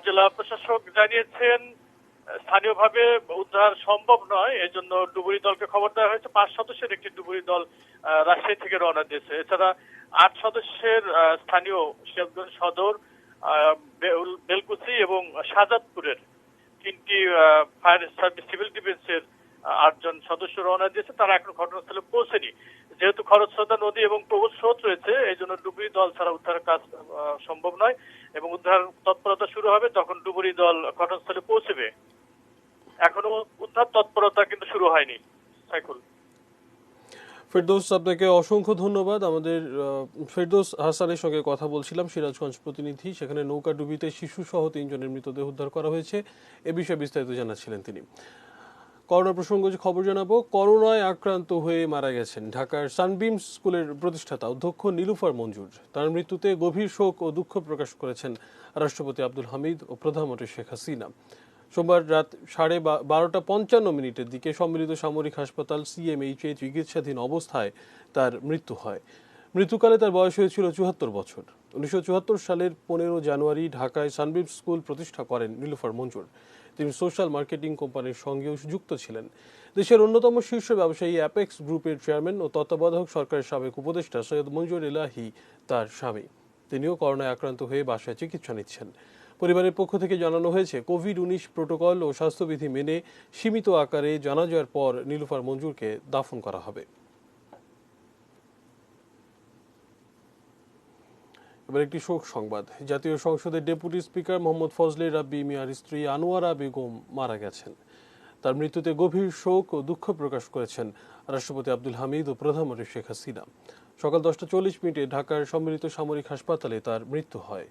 জেলা প্রশাসক জানিয়েছেন স্থানীয়ভাবে উদ্ধার সম্ভব নয়, এজন্য ডুবুরি দলকে খবর দেওয়া হয়েছে। 5 সদস্যের একটি ডুবুরি দল রাজশাহী থেকে রওনা দিয়েছে। এছাড়া 8 সদস্যের স্থানীয় সিরাজগঞ্জ সদর, বেলকুচি এবং শাহজাদপুরের 3টি ফায়ার সার্ভিস সিভিল ডিফেন্সের 8 জন সদস্য রওনা দিয়েছে। তারা এখন ঘটনাস্থলে পৌঁছেনি। যেহেতু খরস্রোতা নদী এবং প্রবল স্রোত রয়েছে, এই জন্য ডুবুরি দল ছাড়া উদ্ধার কাজ সম্ভব নয় এবং উদ্ধার তৎপরতা শুরু হবে যখন ডুবুরি দল ঘটনাস্থলে পৌঁছবে। এখনো উদ্ধার তৎপরতা কিন্তু শুরু হয়নি। সাইকুল, ফেরদৌস, আপনাকে অসংখ্য ধন্যবাদ। আমাদের ফেরদৌস হাসানের সঙ্গে কথা বলছিলাম, সিরাজগঞ্জ প্রতিনিধি। সেখানে নৌকা ডুবিতে শিশু সহ 3 জনের মৃতদেহ উদ্ধার করা হয়েছে, এ বিষয়ে বিস্তারিত জানাচ্ছিলেন তিনি। করোনা প্রসঙ্গে খবর জানাবো। করোনায় আক্রান্ত হয়ে মারা গেছেন ঢাকার সানবিম স্কুলের প্রতিষ্ঠাতা অধ্যক্ষ নীলুফার মঞ্জুর। তার মৃত্যুতে গভীর শোক ও দুঃখ প্রকাশ করেছেন রাষ্ট্রপতি আব্দুল হামিদ ও প্রধানমন্ত্রী শেখ হাসিনা। সোমবার রাত 12:55 দিকে সম্মিলিত সামরিক হাসপাতাল CMH এ চিকিৎসাধীন অবস্থায় তার মৃত্যু হয়। মৃত্যুকালে তার বয়স হয়েছিল 74 বছর। 1974 সালের 15 জানুয়ারি ঢাকায় সানবিম স্কুল প্রতিষ্ঠা করেন নীলুফার মঞ্জুর। তিনি সোশ্যাল মার্কেটিং কোম্পানির সঙ্গেও যুক্ত ছিলেন। দেশের অন্যতম শীর্ষ ব্যবসায়ী অ্যাপেক্স গ্রুপের চেয়ারম্যান ও তত্ত্বাবধায়ক সরকারের সাবেক উপদেষ্টা সৈয়দ মঞ্জুর এলাহি তার স্বামী। তিনিও করোনায় আক্রান্ত হয়ে বাসায় চিকিৎসা নিচ্ছেন। পরিবারের পক্ষ থেকে জানানো হয়েছে, কোভিড-19 প্রোটোকল ও স্বাস্থ্যবিধি মেনে সীমিত আকারে জানাজার পর নীলুফার মঞ্জুরকে দাফন করা হবে। এবার একটি শোক সংবাদ। জাতীয় সংসদের ডেপুটি স্পিকার মোহাম্মদ ফজলে রাব্বি মিয়ার স্ত্রী আনোয়ারা বেগম মারা গেছেন। তার মৃত্যুতে গভীর শোক ও দুঃখ প্রকাশ করেছেন রাষ্ট্রপতি আব্দুল হামিদ ও প্রধানমন্ত্রী শেখ হাসিনা। সকাল 10:40 ঢাকার সম্মিলিত সামরিক হাসপাতালে তার মৃত্যু হয়।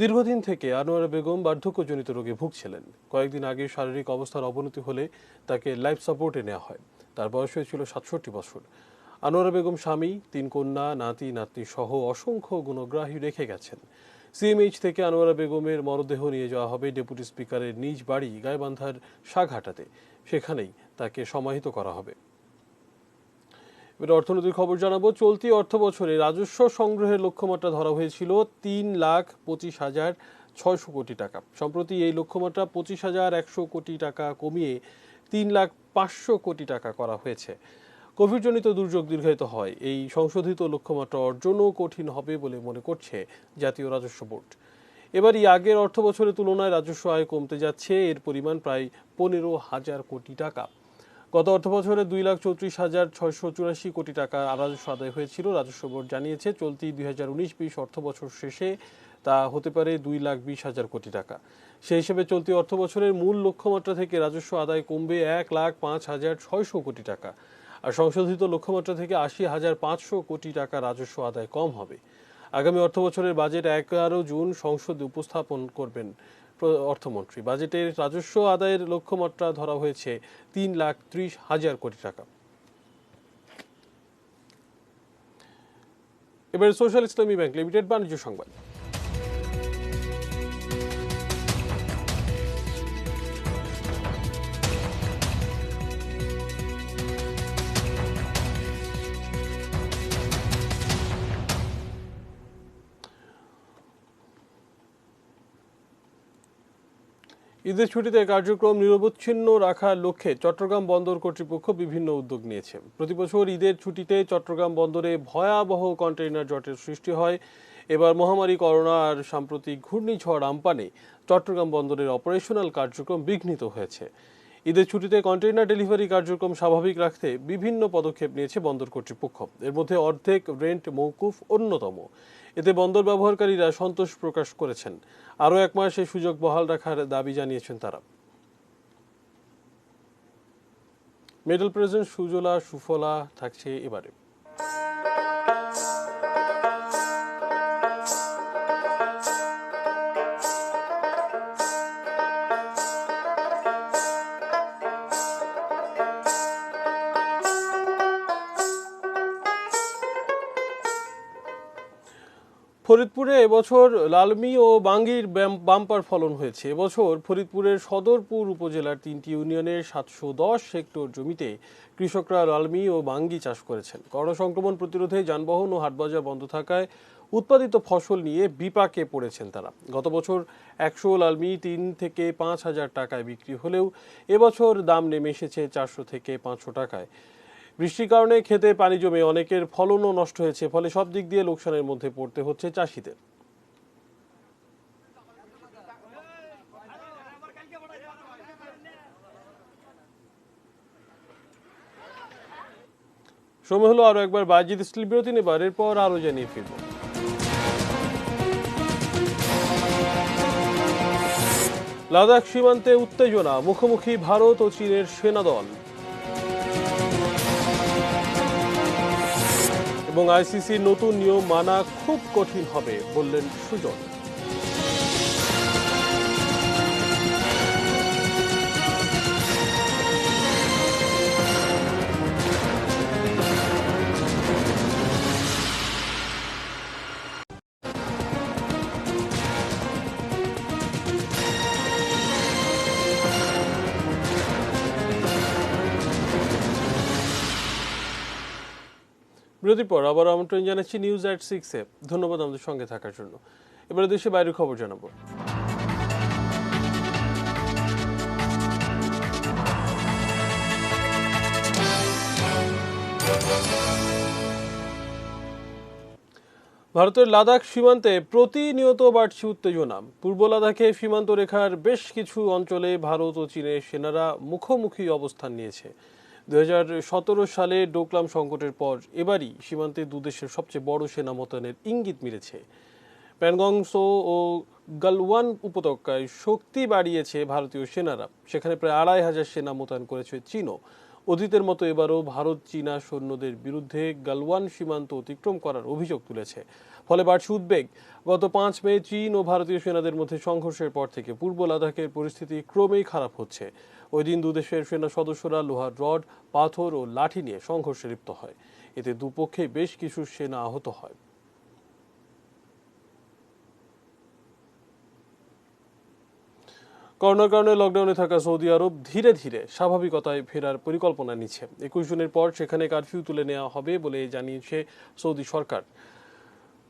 দীর্ঘদিন থেকে আনোয়ারা বেগম বার্ধক্যজনিত রোগে ভুগছিলেন। কয়েকদিন আগে শারীরিক অবস্থার অবনতি হলে তাকে লাইফ সাপোর্টে নেওয়া হয়। তার বয়স হয়েছিল 67 বছর। আনোয়ারা বেগম স্বামী, 3 কন্যা, নাতি নাতনি সহ অসংখ্য গুণগ্রাহী রেখে গেছেন। সিএমএইচ থেকে আনোয়ারা বেগমের মরদেহ নিয়ে যাওয়া হবে ডেপুটি স্পিকারের নিজ বাড়ি গাইবান্ধার শাহঘাটাতে। সেখানেই তাকে সমাহিত করা হবে। এবার অর্থনৈতিক খবর জানাবো। চলতি অর্থ বছরে রাজস্ব সংগ্রহের লক্ষ্যমাত্রা ধরা হয়েছিল 3,25,600 কোটি টাকা। সম্প্রতি এই লক্ষ্যমাত্রা 25,100 কোটি টাকা কমিয়ে 3,05,000 কোটি টাকা করা হয়েছে। কোভিডজনিত দুর্যোগ দীর্ঘায়িত হয় এই সংশোধিত লক্ষ্যমাত্রা অর্জনও কঠিন হবে বলে মনে করছে জাতীয় রাজস্ব বোর্ড। এবারই আগের অর্থ বছরের তুলনায় রাজস্ব আয় কমতে যাচ্ছে। এর পরিমাণ প্রায় 15,000 কোটি টাকা। গত অর্থ বছরে 2,34,684 কোটি টাকা রাজস্ব আদায় হয়েছিল। রাজস্ব বোর্ড জানিয়েছে, চলতি 2019-20 অর্থ বছর শেষে তা হতে পারে 2,20,000 কোটি টাকা। সেই হিসেবে চলতি অর্থ বছরের মূল লক্ষ্যমাত্রা থেকে রাজস্ব আদায় কমবে 1,05,600 কোটি টাকা। আর সংশোধিত লক্ষ্যমাত্রা থেকে 80,500 কোটি টাকা রাজস্ব আদায় কম হবে। আগামী অর্থ বছরের বাজেট 11 জুন সংসদে উপস্থাপন করবেন অর্থমন্ত্রী। বাজেটের রাজস্ব আদায়ের লক্ষ্যমাত্রা ধরা হয়েছে 3,30,000 কোটি টাকা। এবার সোশ্যাল ইসলামী ব্যাংক লিমিটেড বাণিজ্য সংবাদ। ঈদের ছুটিতে কার্যক্রম নিরবচ্ছিন্ন রাখার লক্ষ্যে চট্টগ্রাম বন্দর কর্তৃপক্ষ বিভিন্ন উদ্যোগ নিয়েছে। প্রতিবছর ঈদের ছুটিতে চট্টগ্রাম বন্দরে ভয়াবহ কন্টেইনার জটের সৃষ্টি হয়। এবার মহামারী করোনা আর সাম্প্রতিক ঘূর্ণিঝড় আম্পানে চট্টগ্রাম বন্দরের অপারেশনাল কার্যক্রম বিঘ্নিত হয়েছে। ঈদের ছুটিতে কন্টেইনার ডেলিভারি কার্যক্রম স্বাভাবিক রাখতে বিভিন্ন পদক্ষেপ নিয়েছে বন্দর কর্তৃপক্ষ। এর মধ্যে অর্ধেক রেন্ট মওকুফ অন্যতম। এতে বন্দর ব্যবহারকারীরা সন্তোষ প্রকাশ করেছেন। আরও 1 মাস এই সুযোগ বহাল রাখার দাবি জানিয়েছেন তারা। মেডেল প্রেজেন্ট সুজলা সুফলা থাকছে এবারে। ফরিদপুরে এবছর লালমি ও বাঙ্গির বাম্পার ফলন হয়েছে। এবছর ফরিদপুরের সদরপুর উপজেলার 3টি ইউনিয়নের 710 হেক্টর জমিতে কৃষকরা লালমি ও বাঙ্গি চাষ করেছেন। করোনা সংক্রমণ প্রতিরোধে যানবাহন ও হাটবাজার বন্ধ থাকায় উৎপাদিত ফসল নিয়ে বিপাকে পড়েছেন তারা। গত বছর 100 লালমি 3 থেকে 5,000 টাকায় বিক্রি হলেও এবছর দাম নেমে এসেছে 400 থেকে 500 টাকায়। বৃষ্টির কারণে খেতে পানি জমে অনেকের ফলনও নষ্ট হয়েছে। ফলে সব দিক দিয়ে লোকসানের মধ্যে পড়তে হচ্ছে চাষিদের। সময় হলো আরো একবার বাজিদ স্টিল বিরতি নেবার, এরপর আরো জানিয়ে ফিরব। লাদাখ সীমান্তে উত্তেজনা, মুখোমুখি ভারত ও চীনের সেনাদল। এবং আইসিসির নতুন নিয়ম মানা খুব কঠিন হবে বললেন সুজন। বিরতির পর আবার আমন্ত্রণ জানাচ্ছি নিউজ এট 6-এ। ধন্যবাদ আমাদের সঙ্গে থাকার জন্য। এবারে দেশে বাইরের খবর জানাবো। ভারতের লাদাখ সীমান্তে প্রতিনিয়ত বাড়ছে উত্তেজনা। পূর্ব লাদাখে সীমান্ত রেখার বেশ কিছু অঞ্চলে ভারত ও চীনের সেনারা মুখোমুখি অবস্থান নিয়েছে। 2017 সালে ডোকলাম সংকটের পর এবারই সীমান্তে দুদেশের সবচেয়ে বড় সেনা মোতায়েনের ইঙ্গিত মিলেছে। প্যানগং সো ও গালওয়ান উপত্যকায় শক্তি বাড়িয়েছে ভারতীয় সেনারা, সেখানে প্রায় 2500 সেনা মোতায়েন করেছে চীনও। অতীতের মতো এবারও ভারত চীনা সৈন্যদের বিরুদ্ধে গালওয়ান সীমান্ত অতিক্রম করার অভিযোগ তুলেছে, ফলে বাড়ছে উদ্বেগ। গত 5 মে চীন ও ভারতীয় সেনাদের মধ্যে সংঘর্ষের পর থেকে পূর্ব লাদাখের পরিস্থিতি ক্রমেই খারাপ হচ্ছে। ওই দিন দুদেশের সেনা সদস্যরা লোহার রড, পাথর ও লাঠি নিয়ে সংঘর্ষে লিপ্ত হয়। এতে দুপক্ষে বেশ কিছু সেনা আহত হয়। করোনার কারণে লকডাউনে থাকা সৌদি আরব ধীরে ধীরে স্বাভাবিকতায় ফেরার পরিকল্পনা নিচ্ছে। 21 জুনের পর সেখানে কারফিউ তুলে নেওয়া হবে বলে জানিয়েছে সৌদি সরকার।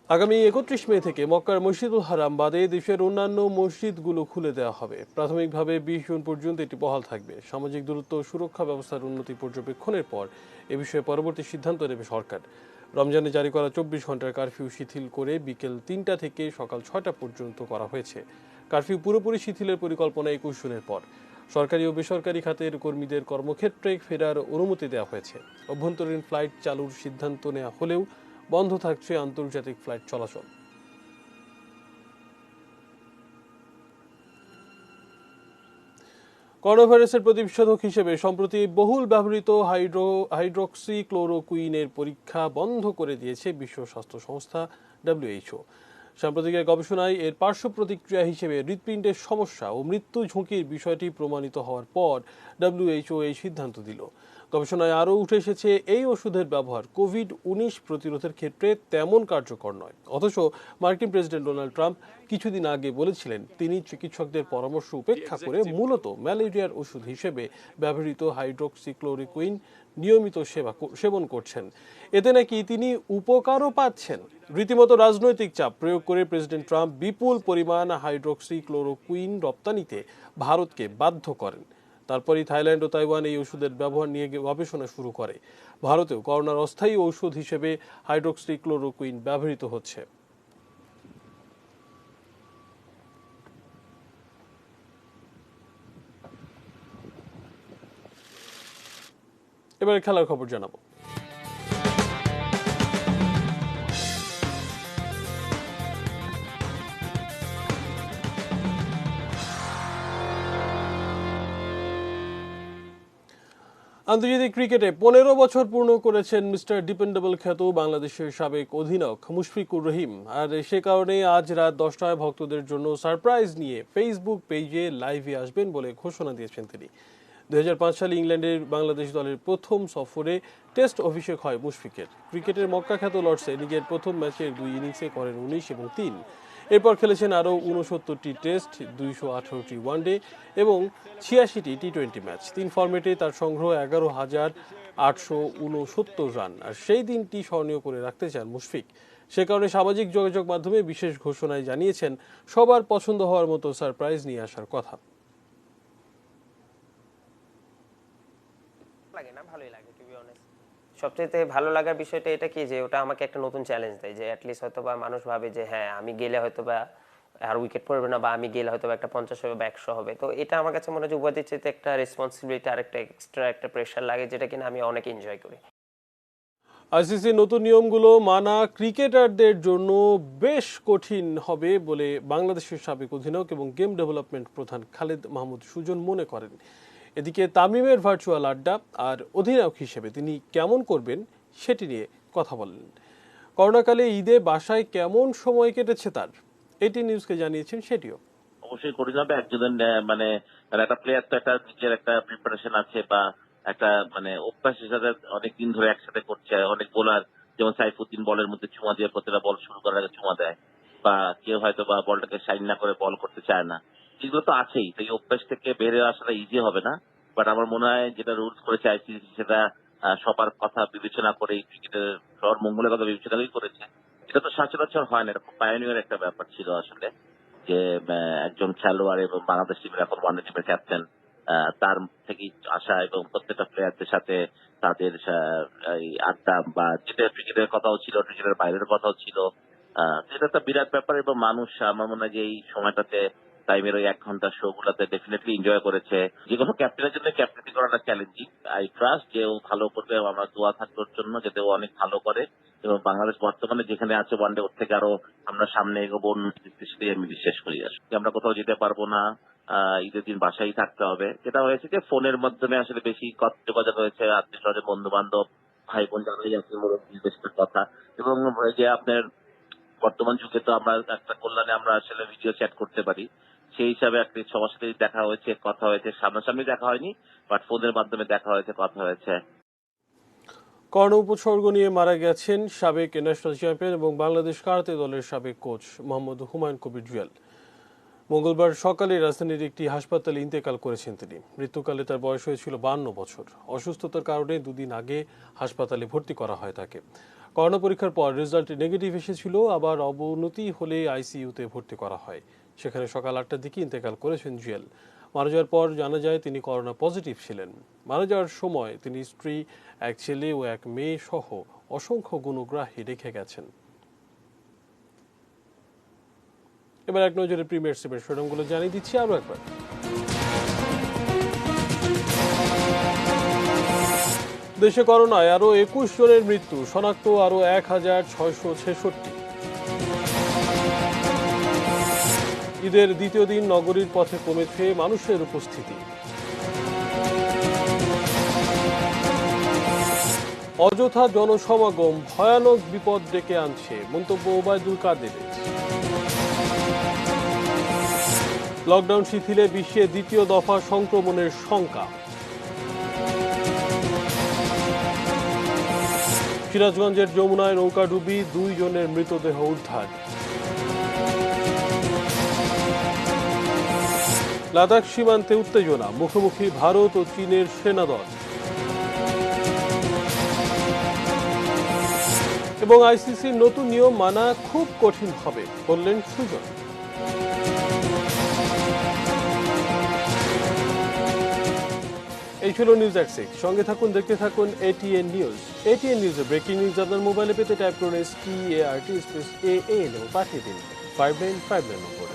আগামী 31 মে থেকে মক্কার মসজিদুল হারাম বাদে দেশের অন্যান্য মসজিদগুলো খুলে দেওয়া হবে। প্রাথমিকভাবে 20 জুন পর্যন্ত এটি বহাল থাকবে। সামাজিক দূরত্ব ও সুরক্ষা ব্যবস্থার উন্নতি পর্যবেক্ষণের পর এ বিষয়ে পরবর্তী সিদ্ধান্ত নেবে সরকার। রমজানে জারি করা 24 ঘন্টার কারফিউ শিথিল করে বিকেল 3টা থেকে সকাল 6টা পর্যন্ত করা হয়েছে। কারফিউ পুরোপুরি শিথিলের পরিকল্পনা 21 জুনের পর। সরকারি ও বেসরকারি খাতের কর্মীদের কর্মক্ষেত্রে ফেরার অনুমতি দেওয়া হয়েছে। অভ্যন্তরীণ ফ্লাইট চালুর সিদ্ধান্ত নেওয়া হলেও বন্ধ থাকছে আন্তর্জাতিক ফ্লাইট চলাচল। করোনা ভাইরাসের প্রতিষেধক হিসেবে সম্প্রতি বহুল ব্যবহৃত হাইড্রক্সিক্লোরোকুইনের পরীক্ষা বন্ধ করে দিয়েছে বিশ্ব স্বাস্থ্য সংস্থা WHO। সাম্প্রতিক গবেষণায় এর পার্শ্ব প্রতিক্রিয়া হিসেবে হৃৎপিণ্ডের সমস্যা ও মৃত্যু ঝুঁকির বিষয়টি প্রমাণিত হওয়ার পর WHO এই সিদ্ধান্ত দিল। গবেষণায় আরও উঠে এসেছে এই ওষুধের ব্যবহার কোভিড-19 প্রতিরোধের ক্ষেত্রে তেমন কার্যকর নয়। অথচ মার্কিন প্রেসিডেন্ট ডোনাল্ড ট্রাম্প কিছুদিন আগে বলেছিলেন তিনি চিকিৎসকদের পরামর্শ উপেক্ষা করে মূলত ম্যালেরিয়ার ওষুধ হিসেবে ব্যবহৃত হাইড্রক্সিক্লোরোকুইন নিয়মিত সেবন করছেন। এতে নাকি তিনি উপকারও পাচ্ছেন। রীতিমতো রাজনৈতিক চাপ প্রয়োগ করে প্রেসিডেন্ট ট্রাম্প বিপুল পরিমাণ হাইড্রক্সিক্লোরোকুইন রপ্তানিতে ভারতকে বাধ্য করেন। তারপরই থাইল্যান্ড ও তাইওয়ান এই ওষুধের ব্যবহার নিয়ে গবেষণা শুরু করে। ভারতেও করোনার অস্থায়ী ঔষধ হিসেবে হাইড্রক্সিক্লোরোকুইন ব্যবহৃত হচ্ছে। এবারে খেলার খবর জানাবো। আন্তর্জাতিক ক্রিকেটে 15 বছর পূর্ণ করেছেন মিস্টার ডিপেন্ডেবল খ্যাত বাংলাদেশের সাবেক অধিনায়ক মুশফিকুর রহিম। আর সে কারণে আজ রাত 10টায় ভক্তদের জন্য সারপ্রাইজ নিয়ে ফেসবুক পেজে লাইভে আসবেন বলে ঘোষণা দিয়েছেন তিনি। 2005 সালে ইংল্যান্ডের বাংলাদেশ দলের প্রথম সফরে টেস্ট অভিষেক হয় মুশফিকের। ক্রিকেটের মক্কা খ্যাত লর্ডসে নিজের প্রথম ম্যাচের 2 ইনিংসে করেন 19 এবং 3। এরপর খেলেছেন আরও 69টি টেস্ট, 218টি ওয়ানডে এবং 86টি টি-20 ম্যাচ। 3 ফরম্যাটে তার সংগ্রহ 11,869 রান। আর সেই দিনটি স্মরণীয় করে রাখতে চান মুশফিক। সে কারণে সামাজিক যোগাযোগ মাধ্যমে বিশেষ ঘোষণায় জানিয়েছেন সবার পছন্দ হওয়ার মতো সারপ্রাইজ নিয়ে আসার কথা। লাগে না, ভালোই লাগে টু বি অনেস্ট। সবচেয়ে ভালো লাগার বিষয়টা এটা কি যে ওটা আমাকে একটা নতুন চ্যালেঞ্জ দেয়, যে অ্যাটলিস্ট হয়তো বা মানুষ ভাবে যে হ্যাঁ আমি গেলে হয়তো বা আর উইকেট পড়বে না, বা আমি গেলে হয়তো বা একটা 50 হবে বা 100 হবে। তো এটা আমার কাছে মনে হয় উপাধির চাইতে একটা রেসপন্সিবিলিটি আর একটা এক্সট্রা একটা প্রেশার লাগে, যেটা কিনা আমি অনেক এনজয় করি। আইসিসির নতুন নিয়মগুলো মানা ক্রিকেটারদের জন্য বেশ কঠিন হবে বলে বাংলাদেশের সাবেক অধিনায়ক এবং গেম ডেভেলপমেন্ট প্রধান খালেদ মাহমুদ সুজন মনে করেন। এদিকে তামিমের ভার্চুয়াল আড্ডা আর অধিনায়ক হিসেবে তিনি কেমন করবেন সেটি নিয়ে কথা বললেন। করোনাকালে ঈদে বাসায় কেমন সময় কেটেছে তার, এটি নিউজকে জানিয়েছেন সেটিও। অবশ্যই কঠিন হবে। একজন মানে একটা প্লেয়ার তো একটা নিজের একটা প্রিপারেশন আছে বা একটা মানে অভ্যাস হিসাবে অনেকদিন ধরে একসাথে করছে। অনেক বোলার যেমন সাইফুদ্দিন বলের মধ্যে চুমা দিয়ে প্রতিটা বল শুরু করার আগে চুমা দেয়, বা কেউ হয়তো বা বলটাকে সাইন না করে বল করতে চায় না। এগুলো তো আছেই। তো এই অভ্যাস থেকে বের হয়ে আসাটা ইজি হবে না। বাট আমার মনে হয় যেটা রুলস করেছে আইসিসি সেটা সবার কথা বিবেচনা করে ক্রিকেটের সবার মঙ্গলের কথা বিবেচনা করেছে। এটা তো সচরাচর হয় না, এটা খুব পায়োনিয়ার একটা ব্যাপার ছিল আসলে, যে একজন খেলোয়াড় এবং বাংলাদেশ টিমের এখন ওয়ানডে টিমের ক্যাপ্টেন তার থেকেই আসা এবং প্রত্যেকটা প্লেয়ারদের সাথে তাদের আড্ডা বা যেটা ক্রিকেটের কথাও ছিল, ক্রিকেটের বাইরের কথাও ছিল, এটা একটা বিরাট ব্যাপার এবং মানুষ আমার মনে হয় যে এই সময়টাতে টাইমের ওই 1 ঘন্টা শো গুলাতে ডেফিনেটলি এনজয় করেছে। যে কোনো ক্যাপ্টেনের জন্য ক্যাপ্টেনি করাটা চ্যালেঞ্জিং। আই ট্রাস্ট যে ও ভালো করবে, আমার দোয়া থাকার জন্য যাতে ও অনেক ভালো করে এবং বাংলাদেশ বর্তমানে যেখানে আছে ওয়ানডে ওর থেকে আরো আমরা সামনে এগোবো, সেটাই আমি বিশ্বাস করি। আসলে আমরা কোথাও যেতে পারবো না, ঈদের দিন বাসায় থাকতে হবে। যেটা হয়েছে যে ফোনের মাধ্যমে আসলে বেশি যোগাযোগ হয়েছে, আত্মীয় স্বজন, বন্ধু বান্ধব, ভাই বোন যারাই আছে বেশির কথা। এবং যে আপনার বর্তমান যুগে তো আমরা একটা কল্যাণে আমরা আসলে ভিডিও চ্যাট করতে পারি, সেই হিসাবে একটা সবার সাথে দেখা হয়েছে, কথা হয়েছে, সামনাসামনি দেখা হয়নি, বাট ফোনের মাধ্যমে দেখা হয়েছে, কথা হয়েছে। করোনা উপসর্গ নিয়ে মারা গেছেন সাবেক ন্যাশনাল চ্যাম্পিয়ন এবং বাংলাদেশ কারাতে দলের সাবেক কোচ মোহাম্মদ হুমায়ুন কবির জুয়েল। মঙ্গলবার সকালে রাজধানীর একটি হাসপাতালে ইন্তেকাল করেছেন তিনি। মৃত্যুকালে তার বয়স হয়েছিল 52 বছর। অসুস্থতার কারণে 2 দিন আগে হাসপাতালে ভর্তি করা হয় তাকে। করোনা পরীক্ষার পর রেজাল্ট নেগেটিভ এসেছিল, আবার অবনতি হলে আইসিইউতে ভর্তি করা হয়। সেখানে সকাল 8টার দিকে ইন্তেকাল করেছেন জুয়েল। মারা যাওয়ার পর জানা যায় তিনি করোনা পজিটিভ ছিলেন। মারা যাওয়ার সময় তিনি স্ত্রী, 1 ছেলে ও 1 মেয়ে সহ অসংখ্য গুণগ্রাহী রেখে গেছেন। এবার এক নজরে প্রিমিয়ার সিপের শিরোনামগুলো জানিয়ে দিচ্ছি আরো একবার। দেশে করোনায় আরো 21 জনের মৃত্যু, শনাক্ত আরো 1666। ঈদের দ্বিতীয় দিন নগরীর পথে কমেছে মানুষের উপস্থিতি। অযথা জনসমাগম ভয়ানক বিপদ ডেকে আনছে, মন্তব্য ওবায়দুল কাদেরের। লকডাউন শিথিলে বিশ্বে দ্বিতীয় দফা সংক্রমণের শঙ্কা। সিরাজগঞ্জের যমুনায় নৌকাডুবি, 2 জনের মৃতদেহ উদ্ধার। লাদাখ সীমান্তে উত্তেজনা, মুখোমুখি ভারত ও চীনের সেনাদল। এবং আইসিসির নতুন নিয়ম মানা খুব কঠিন হবে বললেন সুজন। এই ছিল নিউজ এট 6। সঙ্গে থাকুন, দেখতে থাকুন এটিএন নিউজ। এটিএন নিউজের ব্রেকিং নিউজ আপনার মোবাইলে পেতে টাইপ করুন START স্পেস AAN এবং পাঠিয়ে দিন 595 নম্বরে।